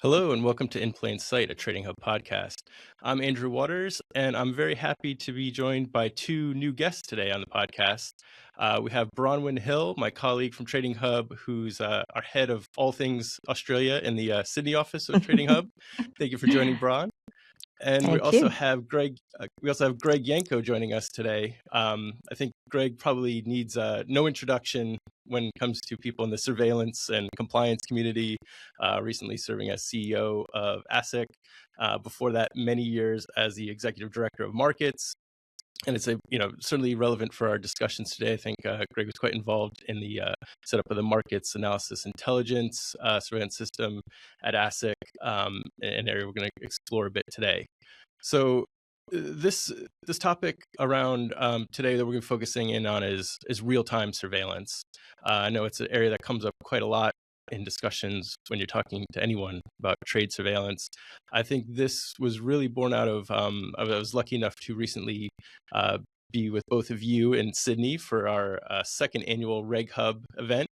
Hello and welcome to In Plain Sight, a Trading Hub podcast. I'm Andrew Waters, and I'm very happy to be joined by two new guests today on the podcast. We have Bronwyn Hill, my colleague from Trading Hub, who's our head of all things Australia in the Sydney office of Trading Hub. Thank you for joining, Bron. And we Thank also you. have Greg. We also have Greg Yanco joining us today. I think Greg probably needs no introduction when it comes to people in the surveillance and compliance community. Recently serving as CEO of ASIC. Before that, many years as the executive director of markets. And it's certainly relevant for our discussions today. I think Greg was quite involved in the setup of the markets analysis intelligence surveillance system at ASIC, an area we're going to explore a bit today. So this topic around today that we're going to be focusing in on is real-time surveillance. I know it's an area that comes up quite a lot in discussions when you're talking to anyone about trade surveillance. I think this was really born out of, I was lucky enough to recently be with both of you in Sydney for our second annual Reg Hub event.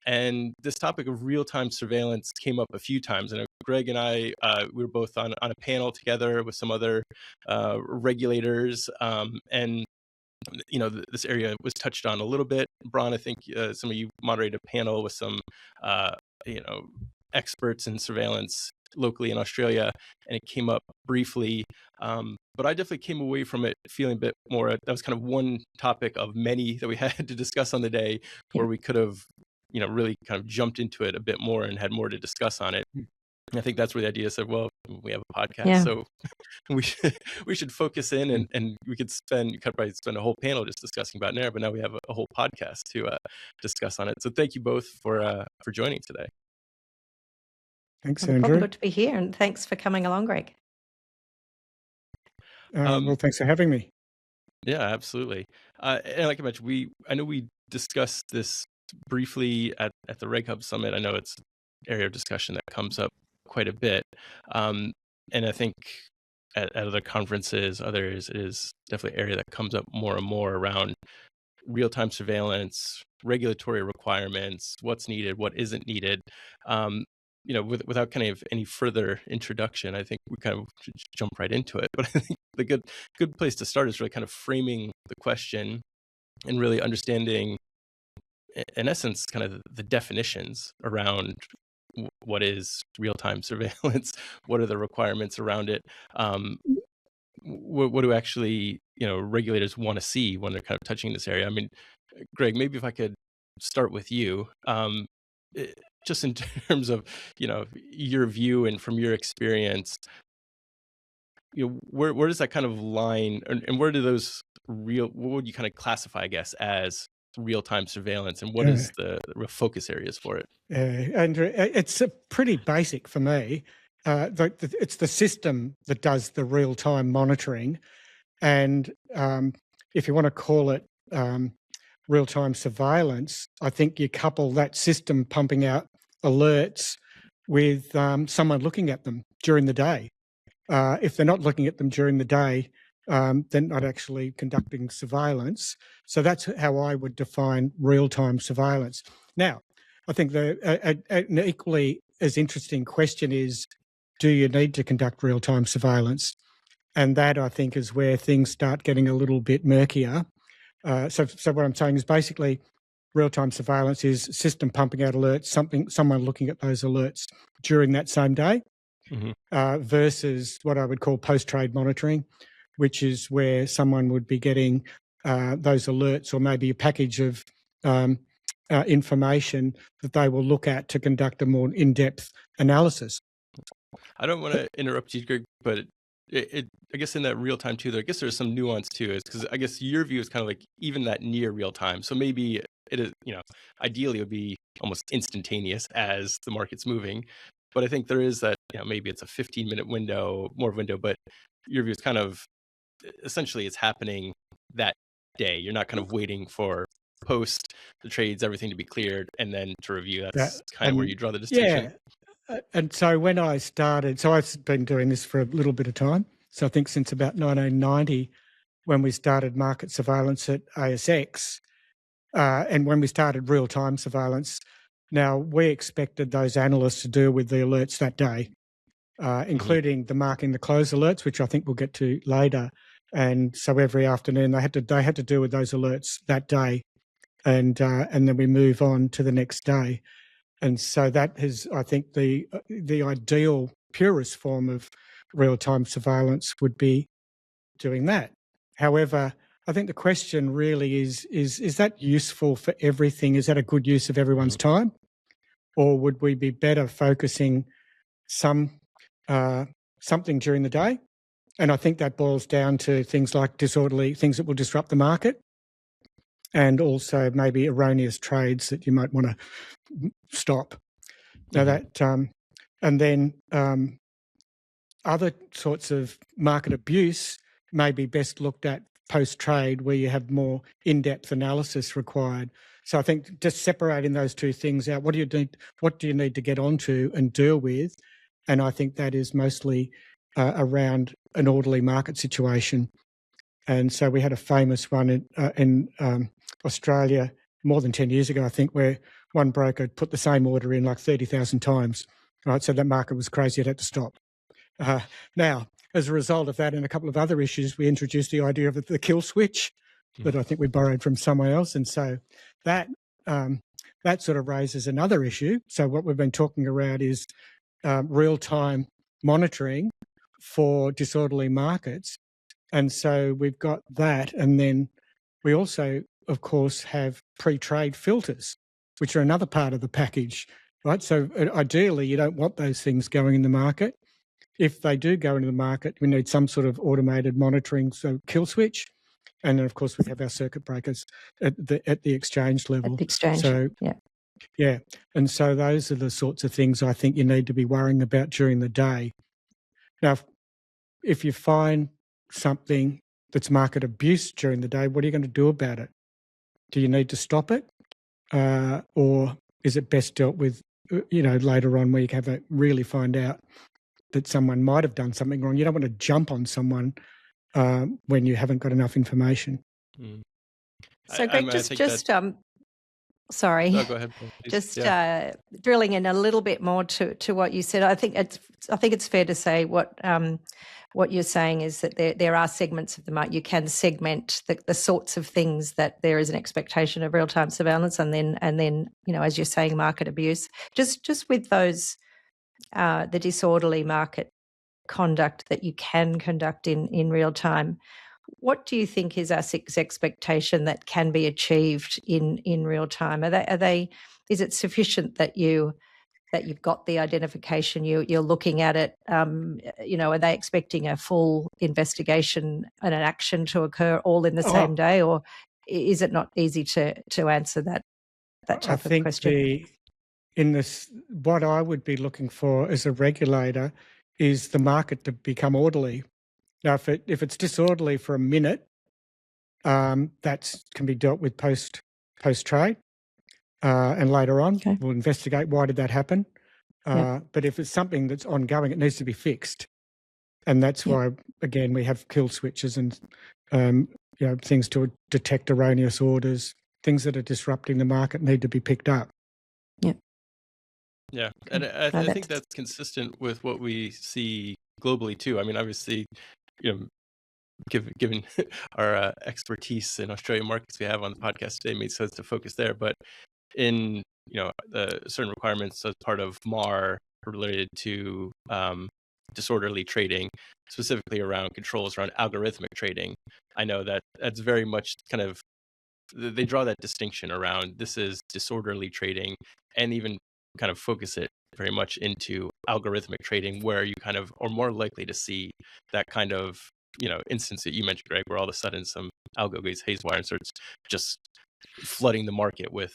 And this topic of real-time surveillance came up a few times. And Greg and I, we were both on a panel together with some other regulators. And this area was touched on a little bit. Bron, I think some of you moderated a panel with some, experts in surveillance locally in Australia, and it came up briefly. But I definitely came away from it feeling a bit more, that was kind of one topic of many that we had to discuss on the day, where we could have, really kind of jumped into it a bit more and had more to discuss on it. And I think that's where the idea said, well, we have a podcast, so we should focus in, and we could probably spend a whole panel just discussing about NAIR, but now we have a whole podcast to discuss on it. So thank you both for joining today. Thanks, Well, Andrew. good to be here, and thanks for coming along, Greg. Well, thanks for having me. Yeah, absolutely. And like I mentioned, I know we discussed this briefly at the Reg Hub Summit. I know it's an area of discussion that comes up quite a bit. And I think at other conferences, others, it is definitely an area that comes up more and more around real-time surveillance, regulatory requirements, what's needed, what isn't needed. Without kind of any further introduction, I think we kind of should jump right into it. But I think the good place to start is really kind of framing the question and really understanding, in essence, kind of the definitions around what is real-time surveillance, what are the requirements around it, what do actually regulators want to see when they're kind of touching this area. I mean, Greg, maybe if I could start with you, just in terms of your view and from your experience, where does that kind of line, and where do those what would you kind of classify, I guess, as real-time surveillance, and what is the real focus areas for it? Andrew, it's pretty basic for me. It's the system that does the real-time monitoring, and if you want to call it real-time surveillance, I think you couple that system pumping out alerts with someone looking at them during the day. If they're not looking at them during the day, they're not actually conducting surveillance. So that's how I would define real-time surveillance. Now, I think an equally as interesting question is, do you need to conduct real-time surveillance? And that, I think, is where things start getting a little bit murkier. So what I'm saying is basically real-time surveillance is system pumping out alerts, someone looking at those alerts during that same day, versus what I would call post-trade monitoring, which is where someone would be getting those alerts, or maybe a package of information that they will look at to conduct a more in-depth analysis. I don't want to interrupt you, Greg, but I guess in that real time too, I guess there's some nuance to it, because I guess your view is kind of like even that near real time. So maybe it is, ideally it would be almost instantaneous as the market's moving. But I think there is that, maybe it's a 15-minute window, more window, but your view is kind of essentially it's happening that day. You're not kind of waiting for post the trades, everything to be cleared, and then to review. That's kind of where you draw the distinction. Yeah. And so when I started, so I've been doing this for a little bit of time. So I think since about 1990, when we started market surveillance at ASX, and when we started real-time surveillance, now we expected those analysts to deal with the alerts that day. including the marking the close alerts, which I think we'll get to later. And so every afternoon they had to deal with those alerts that day, and then we move on to the next day. And so that is, I think, the ideal purest form of real-time surveillance would be doing that. However, I think the question really is that useful for everything? Is that a good use of everyone's time? Or would we be better focusing something during the day? And I think that boils down to things like things that will disrupt the market, and also maybe erroneous trades that you might want to stop. Now that, and then other sorts of market abuse may be best looked at post-trade, where you have more in-depth analysis required. So I think just separating those two things out, what do you need to get onto and deal with? And I think that is mostly around an orderly market situation. And so we had a famous one in Australia more than 10 years ago, I think, where one broker put the same order in like 30,000 times. Right, so that market was crazy; it had to stop. Now, as a result of that and a couple of other issues, we introduced the idea of the kill switch that I think we borrowed from somewhere else. And so that sort of raises another issue. So what we've been talking about is real-time monitoring for disorderly markets. And so we've got that. And then we also, of course, have pre-trade filters, which are another part of the package, right? So ideally, you don't want those things going in the market. If they do go into the market, we need some sort of automated monitoring, so kill switch. And then, of course, we have our circuit breakers at the exchange level. At the exchange, so, yeah. And so those are the sorts of things I think you need to be worrying about during the day. Now, if you find something that's market abuse during the day, what are you going to do about it? Do you need to stop it? Or is it best dealt with, later on, where you can really find out that someone might have done something wrong? You don't want to jump on someone when you haven't got enough information. So, Greg, sorry. No, go ahead. Just drilling in a little bit more to what you said. I think it's fair to say what you're saying is that there are segments of the market. You can segment the sorts of things that there is an expectation of real-time surveillance, and then as you're saying, market abuse. Just with those the disorderly market conduct that you can conduct in real time. What do you think is ASIC's expectation that can be achieved in real time? Is it sufficient that you've got the identification, you're looking at it, are they expecting a full investigation and an action to occur all in the same day, or is it not easy to answer that type of question? What I would be looking for as a regulator is the market to become orderly. Now, if it's disorderly for a minute, that can be dealt with post-trade, and later on we'll investigate why did that happen. But if it's something that's ongoing, it needs to be fixed, and that's why, again, we have kill switches and things to detect erroneous orders. Things that are disrupting the market need to be picked up. Yeah, and I think that's consistent with what we see globally too. I mean, obviously, given our expertise in Australian markets we have on the podcast today, made sense to focus there. But in the certain requirements as part of MAR related to disorderly trading, specifically around controls around algorithmic trading, I know that that's very much kind of, they draw that distinction around this is disorderly trading, and even kind of focus it very much into algorithmic trading, where you kind of are more likely to see that kind of instance that you mentioned, Greg, where all of a sudden some algo goes haywire and starts just flooding the market with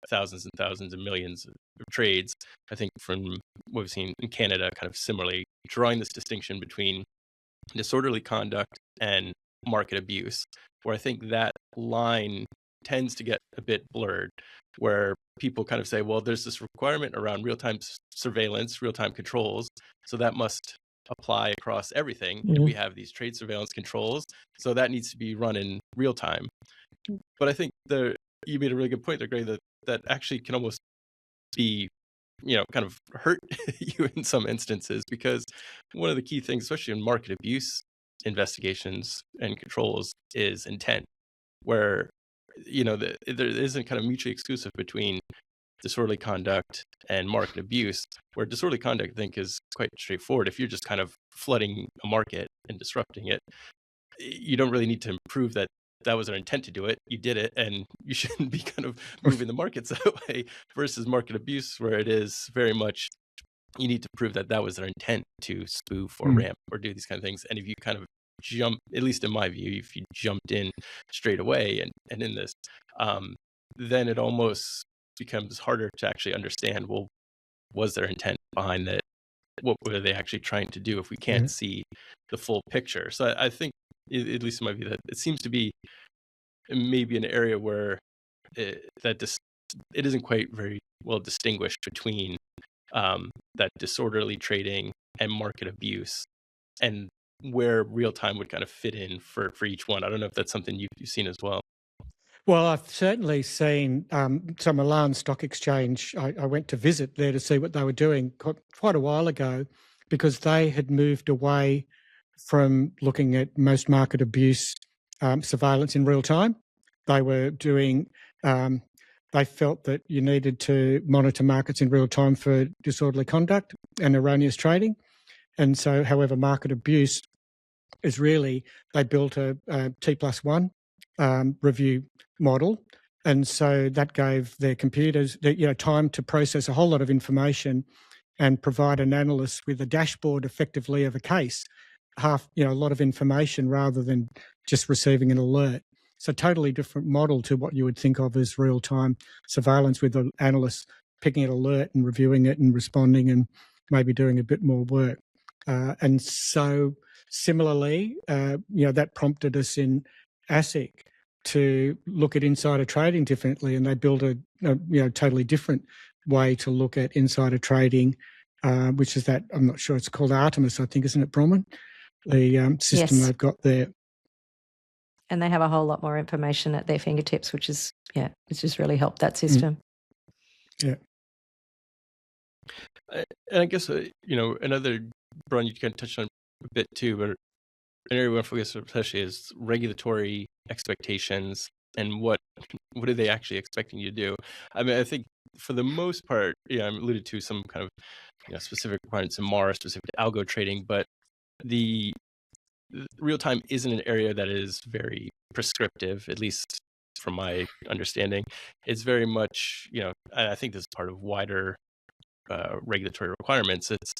thousands and thousands and millions of trades. I think from what we've seen in Canada, kind of similarly drawing this distinction between disorderly conduct and market abuse, where I think that line tends to get a bit blurred, where people kind of say, well, there's this requirement around real-time surveillance, real-time controls, so that must apply across everything. And we have these trade surveillance controls, so that needs to be run in real time. But I think you made a really good point there, Greg, that actually can almost be kind of hurt you in some instances, because one of the key things, especially in market abuse investigations and controls, is intent, where there isn't kind of mutually exclusive between disorderly conduct and market abuse, where disorderly conduct, I think, is quite straightforward. If you're just kind of flooding a market and disrupting it, you don't really need to prove that that was their intent to do it. You did it, and you shouldn't be kind of moving the markets that way, versus market abuse, where it is very much, you need to prove that that was their intent to spoof or ramp or do these kind of things. And if you kind of jump, at least in my view, if you jumped in straight away and in this, then it almost becomes harder to actually understand, well, was their intent behind that? What were they actually trying to do if we can't see the full picture? So I think, at least in my view, that it seems to be maybe an area where it isn't quite very well distinguished between that disorderly trading and market abuse, and where real time would kind of fit in for each one. I don't know if that's something you've seen as well. Well, I've certainly seen some Milan Stock Exchange. I went to visit there to see what they were doing quite a while ago, because they had moved away from looking at most market abuse surveillance in real time. They were doing, they felt that you needed to monitor markets in real time for disorderly conduct and erroneous trading. And so, however, market abuse is really, they built a T+1 review model. And so that gave their computers time to process a whole lot of information and provide an analyst with a dashboard effectively of a case, a lot of information rather than just receiving an alert. So totally different model to what you would think of as real-time surveillance, with an analyst picking an alert and reviewing it and responding and maybe doing a bit more work. And so similarly, that prompted us in ASIC to look at insider trading differently, and they built a totally different way to look at insider trading, which is that, I'm not sure, it's called Artemis, I think, isn't it, Bronwyn? The system they've got there. And they have a whole lot more information at their fingertips, which is really helped that system. Yeah. And I guess, another, Brian, you kind of touched on a bit too, but an area we want to focus especially is regulatory expectations, and what are they actually expecting you to do? I mean, I think for the most part, I alluded to some kind of specific requirements in MAR, specific to algo trading, but the real time isn't an area that is very prescriptive, at least from my understanding. It's very much, and I think this is part of wider regulatory requirements. It's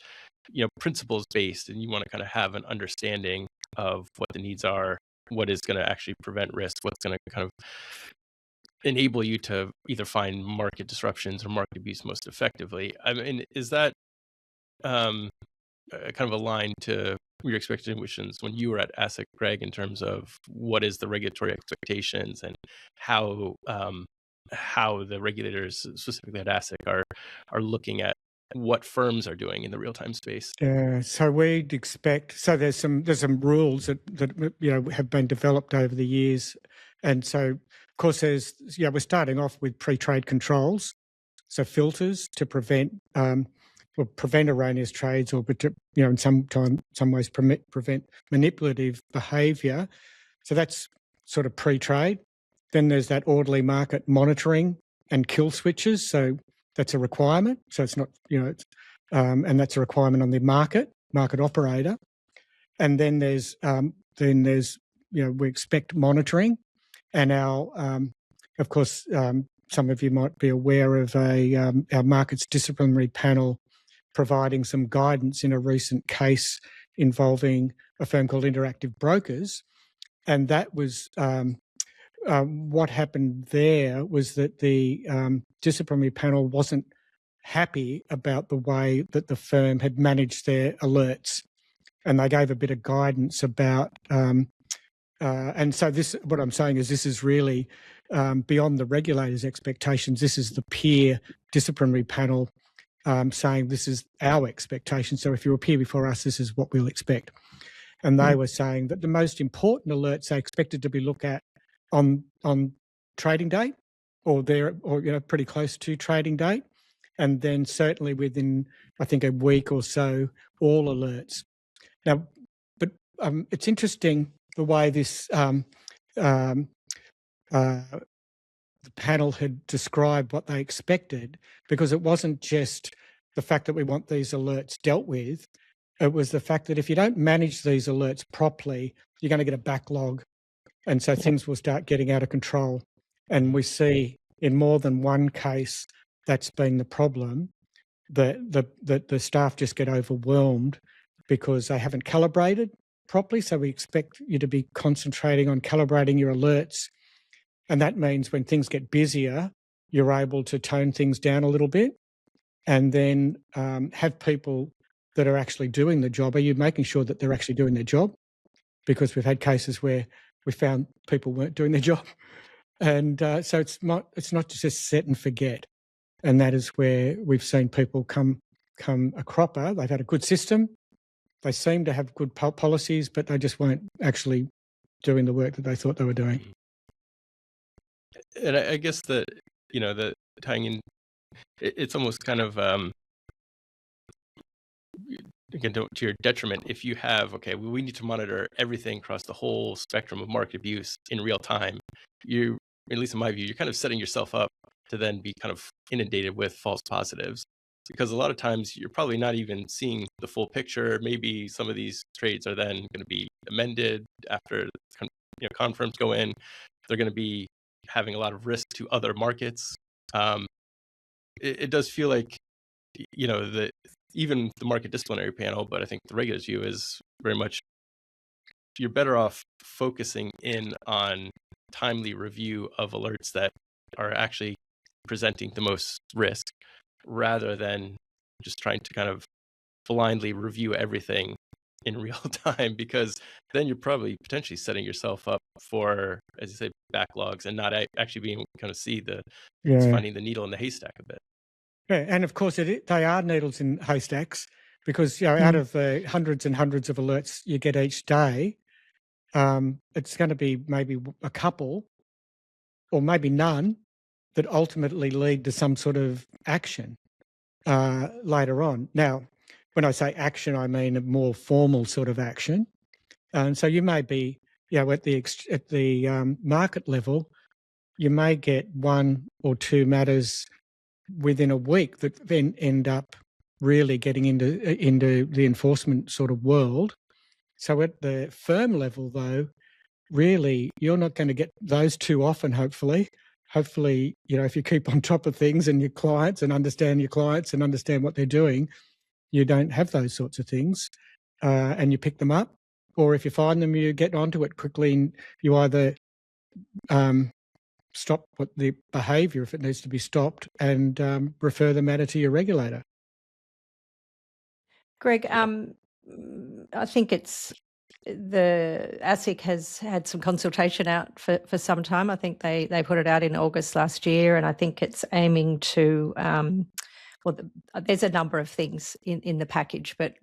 principles based, and you want to kind of have an understanding of what the needs are, what is going to actually prevent risk, what's going to kind of enable you to either find market disruptions or market abuse most effectively. I mean, is that kind of aligned to your expectations when you were at ASIC, Greg, in terms of what is the regulatory expectations and how the regulators, specifically at ASIC, are looking at what firms are doing in the real-time space? So we'd expect. So there's some rules that have been developed over the years, and so of course we're starting off with pre-trade controls, so filters to prevent erroneous trades, or in some ways prevent manipulative behaviour. So that's sort of pre-trade. Then there's that orderly market monitoring and kill switches. So that's a requirement. So it's not, and that's a requirement on the market operator. And then there's we expect monitoring, and our, of course, some of you might be aware of our markets disciplinary panel providing some guidance in a recent case involving a firm called Interactive Brokers, and that was. What happened there was that the disciplinary panel wasn't happy about the way that the firm had managed their alerts, and they gave a bit of guidance about. And so what I'm saying is, this is really beyond the regulators' expectations. This is the peer disciplinary panel saying this is our expectation. So if you appear before us, this is what we'll expect. And they were saying that the most important alerts they expected to be looked at on trading day, or pretty close to trading day, and then certainly within, I think, a week or so, all alerts. Now, but it's interesting the way this the panel had described what they expected, because it wasn't just the fact that we want these alerts dealt with. It was the fact that if you don't manage these alerts properly, you're going to get a backlog. And so things will start getting out of control. And we see in more than one case that's been the problem, that the staff just get overwhelmed because they haven't calibrated properly. So we expect you to be concentrating on calibrating your alerts. And that means when things get busier, you're able to tone things down a little bit, and then have people that are actually doing the job. Are you making sure that they're actually doing their job? Because we've had cases where we found people weren't doing their job. And so it's not just set and forget. And that is where we've seen people come a cropper. They've had a good system. They seem to have good policies, but they just weren't actually doing the work that they thought they were doing. And I guess that, the tying in, it's almost kind of, again, to your detriment, if you have, we need to monitor everything across the whole spectrum of market abuse in real time. You, at least in my view, you're kind of setting yourself up to then be kind of inundated with false positives, because a lot of times you're probably not even seeing the full picture. Maybe some of these trades are then going to be amended after confirms go in. They're going to be having a lot of risk to other markets. It does feel like, even the market disciplinary panel, but I think the regulators view is very much, you're better off focusing in on timely review of alerts that are actually presenting the most risk, rather than just trying to kind of blindly review everything in real time, because then you're probably potentially setting yourself up for, as you say, backlogs, and not actually being able to kind of see finding the needle in the haystack a bit. Yeah, and of course they are needles in haystacks, because out of the hundreds and hundreds of alerts you get each day, it's going to be maybe a couple or maybe none that ultimately lead to some sort of action later on. Now, when I say action, I mean a more formal sort of action. And so you may be, at the market level, you may get one or two matters within a week that then end up really getting into the enforcement sort of world. So at the firm level, though, really you're not going to get those too often. Hopefully, if you keep on top of things and your clients and understand what they're doing, you don't have those sorts of things, and you pick them up. Or if you find them, you get onto it quickly, and you either stop what the behaviour if it needs to be stopped, and refer the matter to your regulator. Greg, I think it's the ASIC has had some consultation out for some time. I think they put it out in August last year, and I think it's aiming to there's a number of things in the package, but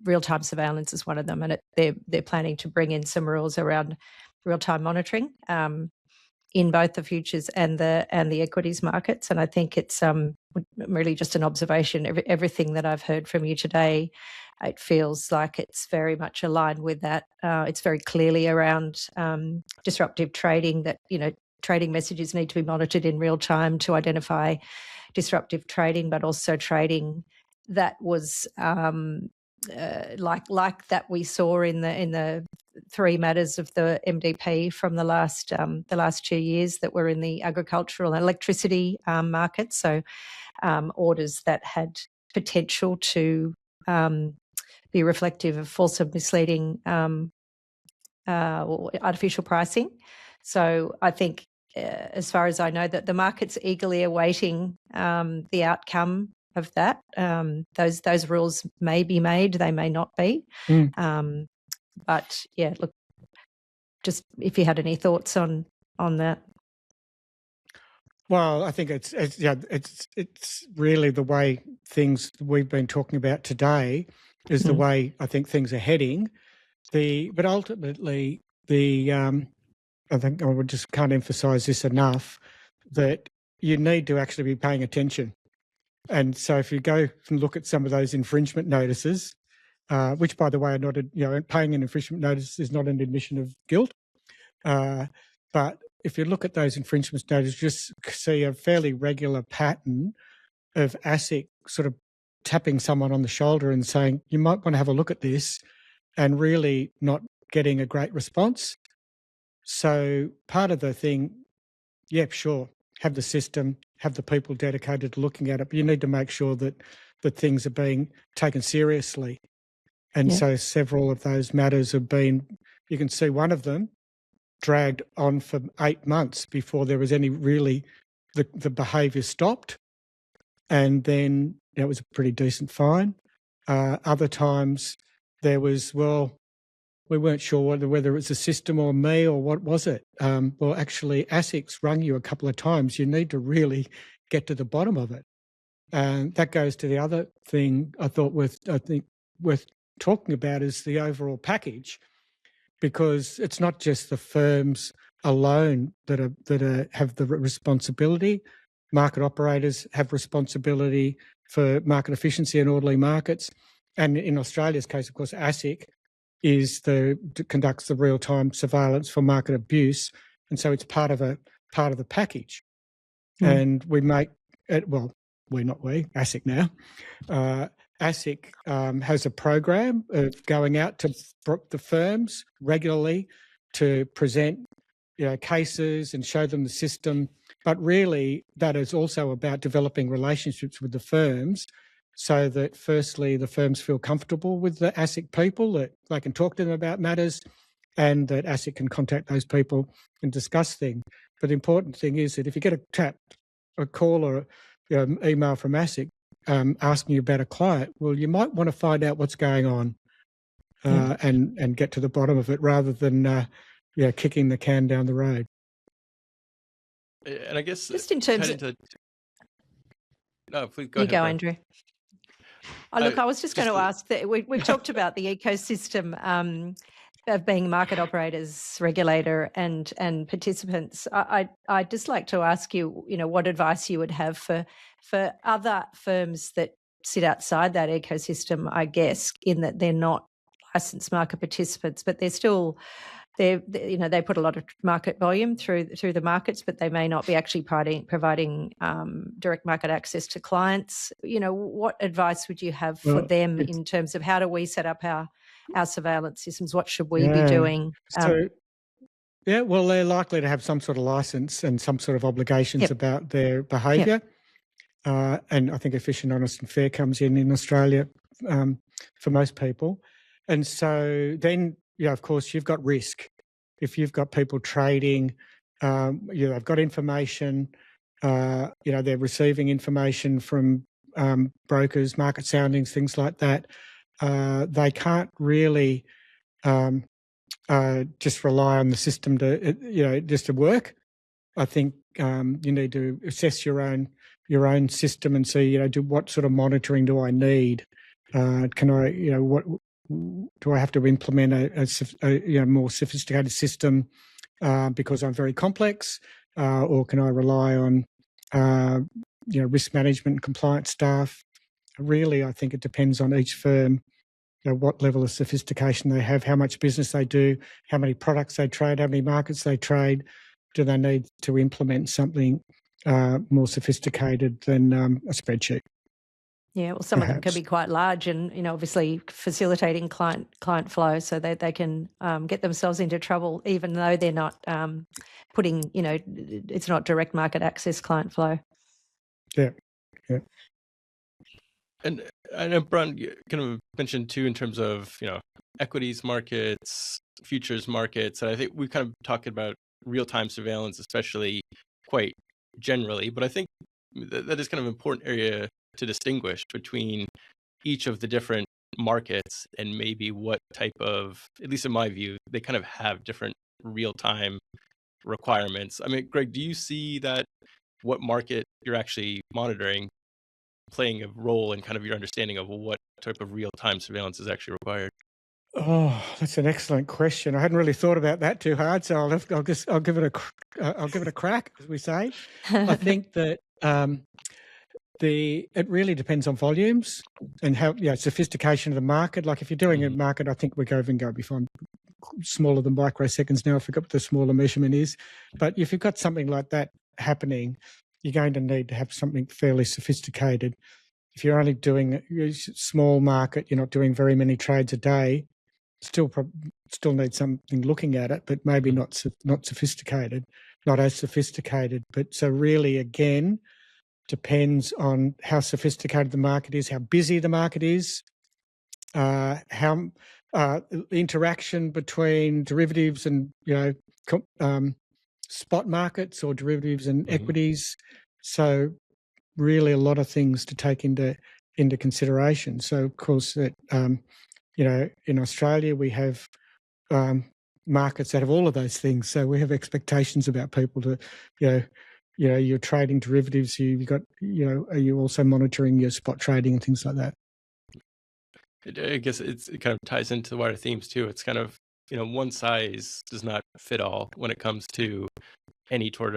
real-time surveillance is one of them, and they're planning to bring in some rules around real-time monitoring in both the futures and the equities markets. And I think it's really just an observation. Everything that I've heard from you today, it feels like it's very much aligned with that. It's very clearly around disruptive trading, that trading messages need to be monitored in real time to identify disruptive trading, but also trading that was like that we saw in the three matters of the MDP from the last 2 years that were in the agricultural and electricity markets. So orders that had potential to be reflective of false and misleading artificial pricing. So I think, as far as I know, that the market's eagerly awaiting the outcome of that. Those rules may be made, they may not be. But yeah, look, just if you had any thoughts on that. Well, I think it's really the way things we've been talking about today is the way I think things are heading. But ultimately, I think I just can't emphasise this enough, that you need to actually be paying attention. And so if you go and look at some of those infringement notices, which, by the way, are not, paying an infringement notice is not an admission of guilt. But if you look at those infringement notices, just see a fairly regular pattern of ASIC sort of tapping someone on the shoulder and saying, you might want to have a look at this, and really not getting a great response. So part of the thing, yep, sure, have the system, have the people dedicated to looking at it, but you need to make sure that things are being taken seriously. And so several of those matters have been, you can see one of them dragged on for 8 months before there was any really, the behaviour stopped. And then it was a pretty decent fine. Other times there was, well, we weren't sure whether it was the system or me or what was it. Well, actually, ASIC's rung you a couple of times. You need to really get to the bottom of it. And that goes to the other thing I thought worth talking about is the overall package, because it's not just the firms alone that have the responsibility. Market operators have responsibility for market efficiency and orderly markets. And in Australia's case, of course, ASIC conducts the real-time surveillance for market abuse, and so it's part of the package. And we make it, well, ASIC now. ASIC has a program of going out to the firms regularly to present cases and show them the system. But really, that is also about developing relationships with the firms so that, firstly, the firms feel comfortable with the ASIC people, that they can talk to them about matters, and that ASIC can contact those people and discuss things. But the important thing is that if you get a call or email from ASIC asking you about a client, well, you might want to find out what's going on and get to the bottom of it rather than kicking the can down the road. And I guess just in terms of... No, please go you ahead. Go, Andrew. Oh, look, I was just going to ask that we've talked about the ecosystem of being market operators, regulator, and participants. I'd just like to ask you, what advice you would have for other firms that sit outside that ecosystem, I guess, in that they're not licensed market participants, but they're still they put a lot of market volume through the markets, but they may not be actually providing direct market access to clients. What advice would you have for them in terms of how do we set up our surveillance systems? What should we be doing? Well, they're likely to have some sort of license and some sort of obligations about their behaviour. And I think efficient, honest and fair comes in Australia for most people. And so then, of course, you've got risk. If you've got people trading, they've got information, they're receiving information from brokers, market soundings, things like that. They can't really just rely on the system to work. I think you need to assess your own system and see, what sort of monitoring do I need? Can I, what do I have to implement a more sophisticated system because I'm very complex, or can I rely on risk management and compliance staff? Really, I think it depends on each firm, what level of sophistication they have, how much business they do, how many products they trade, how many markets they trade. Do they need to implement something more sophisticated than a spreadsheet? Yeah, well, some of them can be quite large and, obviously facilitating client flow, so they can get themselves into trouble even though they're not putting, it's not direct market access client flow. Yeah. And I know, Bron, you kind of mentioned too in terms of, equities markets, futures markets, and I think we kind of talked about real-time surveillance, especially quite generally, but I think that is kind of an important area to distinguish between each of the different markets and maybe what type of, at least in my view, they kind of have different real-time requirements. I mean, Greg, do you see that what market you're actually monitoring playing a role in kind of your understanding of what type of real-time surveillance is actually required? Oh, that's an excellent question. I hadn't really thought about that too hard, so I'll give it a crack, as we say. I think that It really depends on volumes and how sophistication of the market. Like if you're doing a market, I think we go before smaller than microseconds now. I forgot what the smaller measurement is, but if you've got something like that happening, you're going to need to have something fairly sophisticated. If you're only doing a small market, you're not doing very many trades a day, still need something looking at it, but maybe not sophisticated, not as sophisticated. But so really, again, depends on how sophisticated the market is, how busy the market is, how interaction between derivatives and spot markets or derivatives and equities. So really a lot of things to take into consideration. So of course that in Australia we have markets that have all of those things. So we have expectations about people to you're trading derivatives. You've got are you also monitoring your spot trading and things like that? I guess it kind of ties into the wider themes too. It's kind of one size does not fit all when it comes to any sort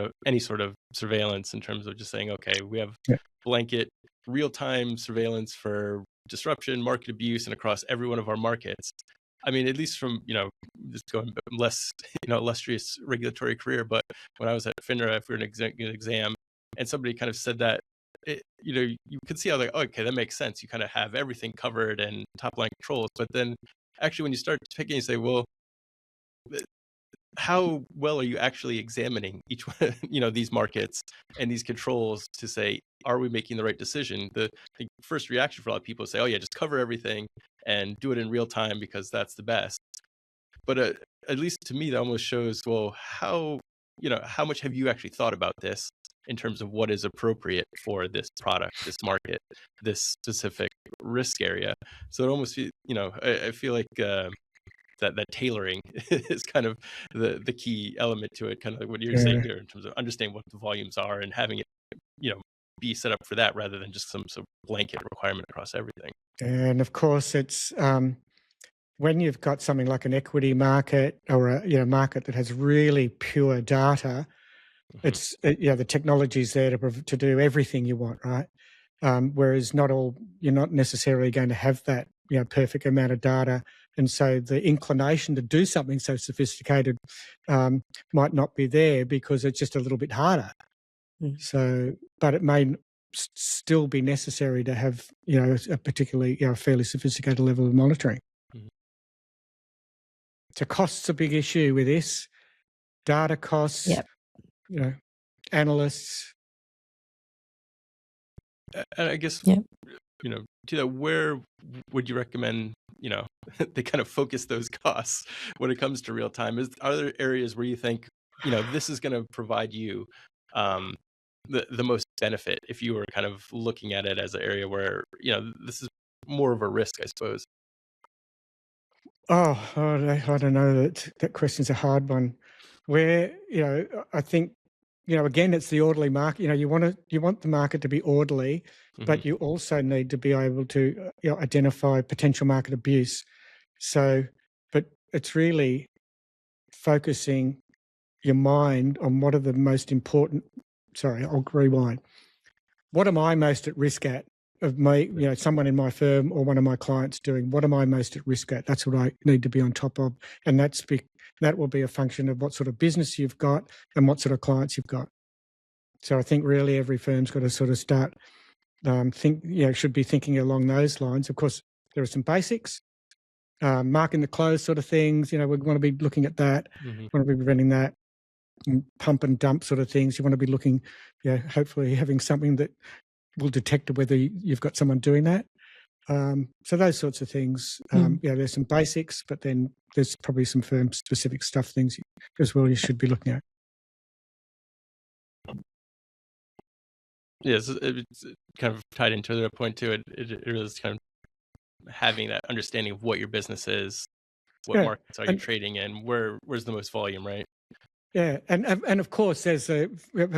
of surveillance, in terms of just saying, okay, we have blanket real-time surveillance for disruption, market abuse, and across every one of our markets. I mean, at least from just going less illustrious regulatory career, but when I was at FINRA for an exam, and somebody kind of said that, you could see how like, oh, okay, that makes sense. You kind of have everything covered and top line controls, but then actually when you start picking, you say, well, how well are you actually examining each one, these markets and these controls to say, are we making the right decision? The first reaction for a lot of people is say, oh yeah, just cover everything and do it in real time because that's the best. But at least to me, that almost shows, well, how much have you actually thought about this in terms of what is appropriate for this product, this market, this specific risk area? So it almost, I feel like that tailoring is kind of the key element to it, kind of like what you're saying here in terms of understanding what the volumes are and having it, be set up for that rather than just some sort of blanket requirement across everything. And of course, it's when you've got something like an equity market or a market that has really pure data, it's the technology's there to do everything you want, right? Whereas you're not necessarily going to have that perfect amount of data. And so the inclination to do something so sophisticated might not be there because it's just a little bit harder. So, but it may still be necessary to have, a particularly, fairly sophisticated level of monitoring. So cost's a big issue with this. Data costs, analysts. And I guess, where would you recommend, they kind of focus those costs when it comes to real time? Are there areas where you think, this is going to provide you the most benefit if you were kind of looking at it as an area where, this is more of a risk, I suppose? Oh, I don't know. That question's a hard one. Where, I think, again, it's the orderly market. You want the market to be orderly, but you also need to be able to identify potential market abuse. So, but it's really focusing your mind on what are the most important. Sorry, I'll rewind. What am I most at risk at? Of someone in my firm or one of my clients doing, what am I most at risk at? That's what I need to be on top of. And that will be a function of what sort of business you've got and what sort of clients you've got. So I think really every firm's got to sort of start, should be thinking along those lines. Of course, there are some basics, marking the close sort of things. We want to be looking at that, want to be preventing that. And pump and dump sort of things. You want to be looking, hopefully having something that will detect whether you've got someone doing that. So those sorts of things. There's some basics, but then there's probably some firm-specific things as well you should be looking at. Yes, it's kind of tied into the point too. It is kind of having that understanding of what your business is, what markets are you trading in, where's the most volume, right? Yeah, and of course there's a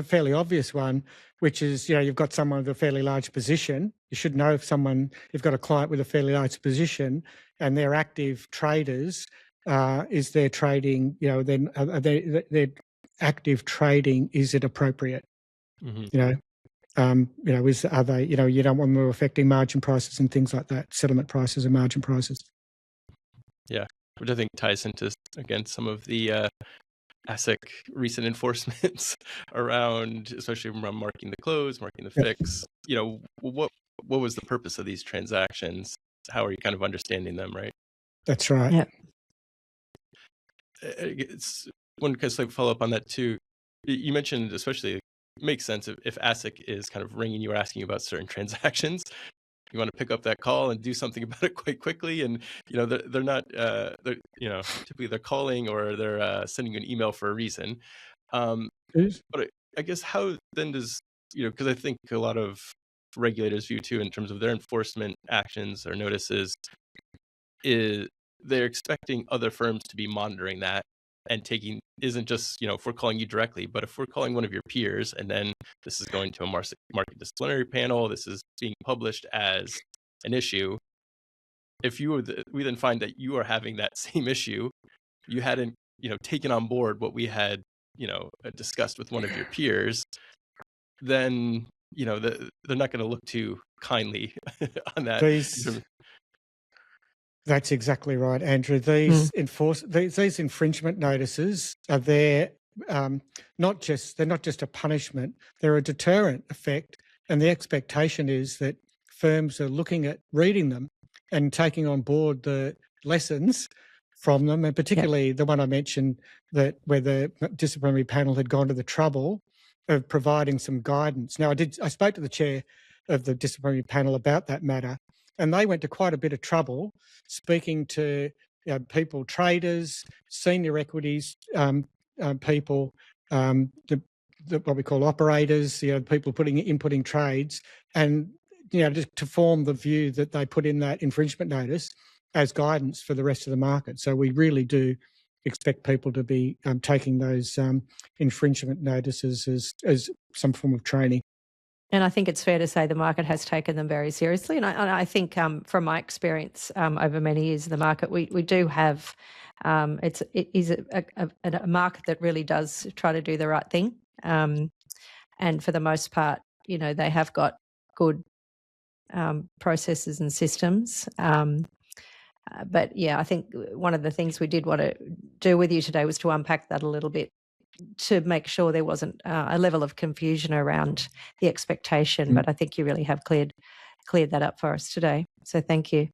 fairly obvious one, which is you've got someone with a fairly large position. You should know if you've got a client with a fairly large position and they're active traders. Is their trading, then their active trading, is it appropriate? Are they, you don't want them affecting margin prices and things like that, settlement prices and margin prices. Yeah, which I think ties into, again, some of the ASIC recent enforcements around, especially around marking the close, marking the fix. What was the purpose of these transactions? How are you kind of understanding them, right? That's right. Yeah. It's one kind of follow up on that too. You mentioned, especially, it makes sense if ASIC is kind of ringing you or asking you about certain transactions. You want to pick up that call and do something about it quite quickly. And they're not typically they're calling or they're sending you an email for a reason. But I guess how then does because I think a lot of regulators view too in terms of their enforcement actions or notices is they're expecting other firms to be monitoring that and taking isn't just if we're calling you directly, but if we're calling one of your peers and then this is going to a market disciplinary panel, this is being published as an issue. If we then find that you are having that same issue, you hadn't taken on board what we had discussed with one of your peers, then they're not going to look too kindly on that. That's exactly right, Andrew. These infringement notices are there. They're not just a punishment; they're a deterrent effect. And the expectation is that firms are looking at reading them and taking on board the lessons from them, and particularly the one I mentioned where the disciplinary panel had gone to the trouble of providing some guidance. Now, I spoke to the chair of the disciplinary panel about that matter, and they went to quite a bit of trouble speaking to people, traders, senior equities people, what we call operators, people inputting trades, and just to form the view that they put in that infringement notice as guidance for the rest of the market. So we really do expect people to be taking those infringement notices as some form of training. And I think it's fair to say the market has taken them very seriously. And I think from my experience over many years in the market, we do have, it is a market that really does try to do the right thing. And for the most part, they have got good processes and systems. But yeah, I think one of the things we did want to do with you today was to unpack that a little bit, to make sure there wasn't a level of confusion around the expectation. But I think you really have cleared that up for us today. So thank you.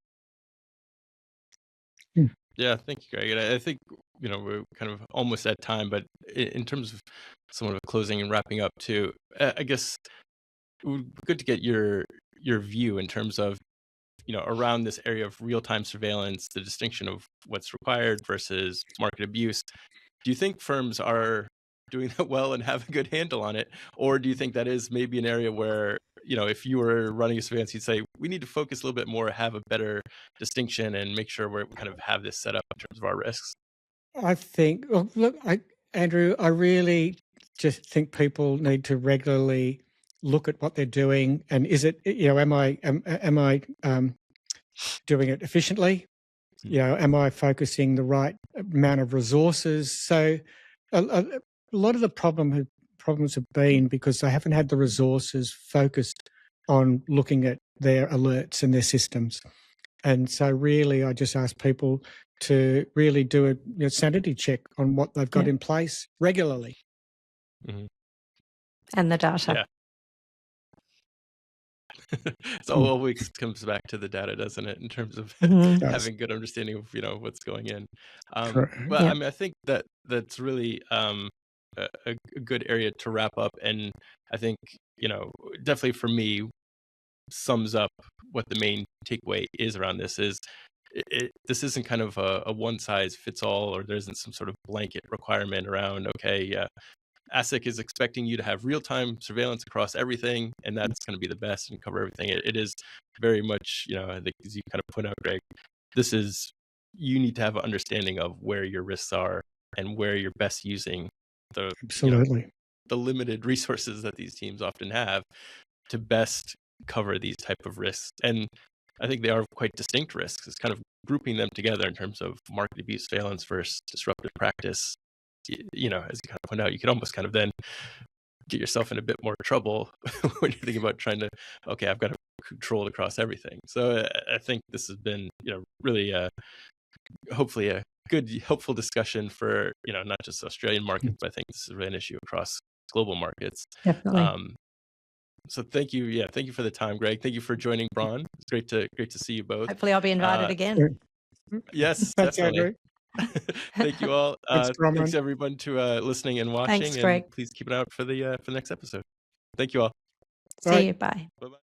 Yeah, thank you, Greg. And I think we're kind of almost at time, but in terms of some of the closing and wrapping up too, I guess it would be good to get your view in terms of around this area of real-time surveillance, the distinction of what's required versus market abuse. Do you think firms are doing that well and have a good handle on it? Or do you think that is maybe an area where, if you were running a surveillance, you'd say, we need to focus a little bit more, have a better distinction and make sure we kind of have this set up in terms of our risks? I think, Andrew, I really just think people need to regularly look at what they're doing. And is it, am I doing it efficiently? Am I focusing the right amount of resources? So a lot of the problems have been because they haven't had the resources focused on looking at their alerts and their systems. And so really, I just ask people to really do a sanity check on what they've got in place regularly. Mm-hmm. And the data. Yeah. It always comes back to the data, doesn't it, in terms of having good understanding of what's going in. But I mean, I think that's really a good area to wrap up, and I think definitely for me sums up what the main takeaway is around this is this isn't kind of a one size fits all, or there isn't some sort of blanket requirement around ASIC is expecting you to have real-time surveillance across everything, and that's going to be the best and cover everything. It is very much, I think, as you kind of put out, Greg, you need to have an understanding of where your risks are and where you're best using the limited resources that these teams often have to best cover these type of risks. And I think they are quite distinct risks. It's kind of grouping them together in terms of market abuse surveillance versus disruptive practice. As you kind of point out, you could almost kind of then get yourself in a bit more trouble when you're thinking about trying to, okay, I've got to control it across everything. So I think this has been, really hopefully a good, helpful discussion for, not just Australian markets, but I think this is really an issue across global markets. Definitely. So thank you. Yeah. Thank you for the time, Greg. Thank you for joining, Bron. It's great to see you both. Hopefully I'll be invited again. Yes, Thanks, definitely. Thank you all. Thanks everyone to listening and watching. Thanks, Greg. And please keep an eye out for the next episode. Thank you all. See you. Bye. Bye-bye.